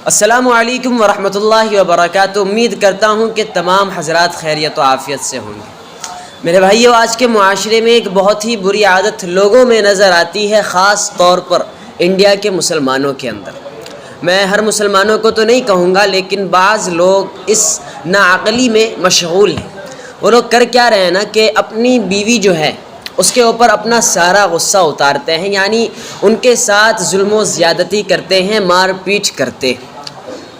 السلام علیکم ورحمۃ اللہ وبرکاتہ۔ امید کرتا ہوں کہ تمام حضرات خیریت و عافیت سے ہوں گے۔ میرے بھائیو، آج کے معاشرے میں ایک بہت ہی بری عادت لوگوں میں نظر آتی ہے، خاص طور پر انڈیا کے مسلمانوں کے اندر۔ میں ہر مسلمانوں کو تو نہیں کہوں گا، لیکن بعض لوگ اس ناعقلی میں مشغول ہیں۔ وہ لوگ کر کیا رہے ہیں نا کہ اپنی بیوی جو ہے اس کے اوپر اپنا سارا غصہ اتارتے ہیں، یعنی ان کے ساتھ ظلم و زیادتی کرتے ہیں، مار پیٹ کرتے ہیں۔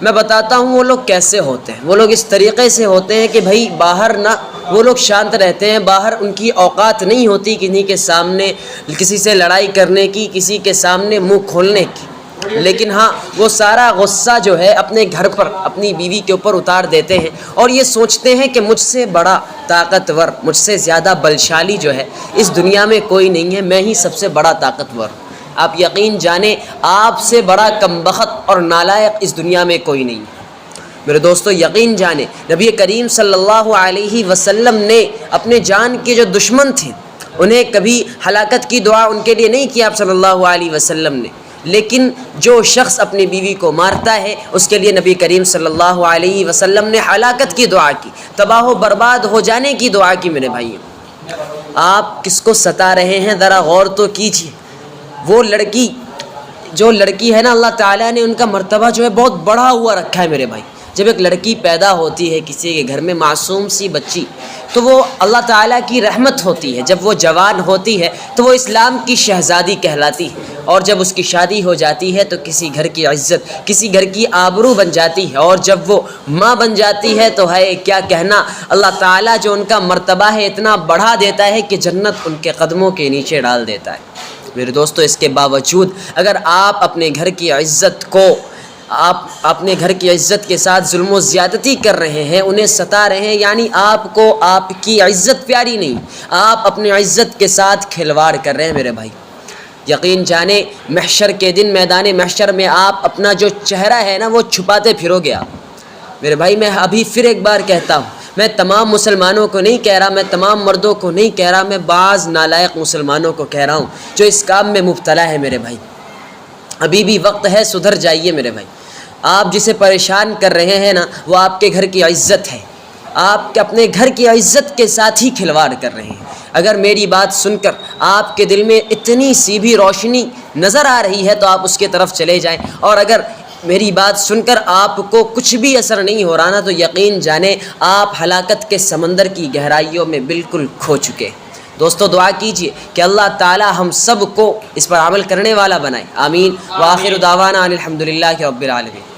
میں بتاتا ہوں وہ لوگ کیسے ہوتے ہیں۔ وہ لوگ اس طریقے سے ہوتے ہیں کہ بھائی باہر نہ وہ لوگ شانت رہتے ہیں، باہر ان کی اوقات نہیں ہوتی کسی کے سامنے کسی سے لڑائی کرنے کی، کسی کے سامنے منہ کھولنے کی، لیکن ہاں وہ سارا غصہ جو ہے اپنے گھر پر اپنی بیوی کے اوپر اتار دیتے ہیں، اور یہ سوچتے ہیں کہ مجھ سے بڑا طاقتور، مجھ سے زیادہ بلشالی جو ہے اس دنیا میں کوئی نہیں ہے، میں ہی سب سے بڑا طاقتور ہوں۔ آپ یقین جانیں، آپ سے بڑا کمبخت اور نالائق اس دنیا میں کوئی نہیں ہے۔ میرے دوستو، یقین جانیں، نبی کریم صلی اللہ علیہ وسلم نے اپنے جان کے جو دشمن تھے انہیں کبھی ہلاکت کی دعا ان کے لیے نہیں کی آپ صلی اللہ علیہ وسلم نے، لیکن جو شخص اپنی بیوی کو مارتا ہے اس کے لیے نبی کریم صلی اللہ علیہ وسلم نے ہلاکت کی دعا کی، تباہ و برباد ہو جانے کی دعا کی۔ میرے بھائیو، آپ کس کو ستا رہے ہیں ذرا غور تو کیجیے۔ وہ لڑکی ہے نا، اللہ تعالیٰ نے ان کا مرتبہ جو ہے بہت بڑھا ہوا رکھا ہے میرے بھائی۔ جب ایک لڑکی پیدا ہوتی ہے کسی کے گھر میں، معصوم سی بچی، تو وہ اللہ تعالیٰ کی رحمت ہوتی ہے۔ جب وہ جوان ہوتی ہے تو وہ اسلام کی شہزادی کہلاتی ہے، اور جب اس کی شادی ہو جاتی ہے تو کسی گھر کی عزت، کسی گھر کی آبرو بن جاتی ہے، اور جب وہ ماں بن جاتی ہے تو ہے کیا کہنا، اللہ تعالیٰ جو ان کا مرتبہ ہے اتنا بڑھا دیتا ہے کہ جنت ان کے قدموں کے نیچے ڈال دیتا ہے۔ میرے دوستو، اس کے باوجود اگر آپ اپنے گھر کی عزت کو، آپ اپنے گھر کی عزت کے ساتھ ظلم و زیادتی کر رہے ہیں، انہیں ستا رہے ہیں، یعنی آپ کو آپ کی عزت پیاری نہیں، آپ اپنی عزت کے ساتھ کھلواڑ کر رہے ہیں میرے بھائی۔ یقین جانیں، محشر کے دن میدان محشر میں آپ اپنا جو چہرہ ہے نا وہ چھپاتے پھرو گے آپ۔ میرے بھائی، میں ابھی پھر ایک بار کہتا ہوں، میں تمام مسلمانوں کو نہیں کہہ رہا، میں تمام مردوں کو نہیں کہہ رہا، میں بعض نالائق مسلمانوں کو کہہ رہا ہوں جو اس کام میں مبتلا ہے میرے بھائی۔ ابھی بھی وقت ہے، سدھر جائیے میرے بھائی۔ آپ جسے پریشان کر رہے ہیں نا وہ آپ کے گھر کی عزت ہے، آپ اپنے گھر کی عزت کے ساتھ ہی کھلواڑ کر رہے ہیں۔ اگر میری بات سن کر آپ کے دل میں اتنی سی بھی روشنی نظر آ رہی ہے تو آپ اس کی طرف چلے جائیں، اور اگر میری بات سن کر آپ کو کچھ بھی اثر نہیں ہو رہا نا تو یقین جانیں آپ ہلاکت کے سمندر کی گہرائیوں میں بالکل کھو چکے۔ دوستو، دعا کیجئے کہ اللہ تعالی ہم سب کو اس پر عمل کرنے والا بنائے، آمین۔ وآخر دعوانا ان الحمدللہ رب العالمین۔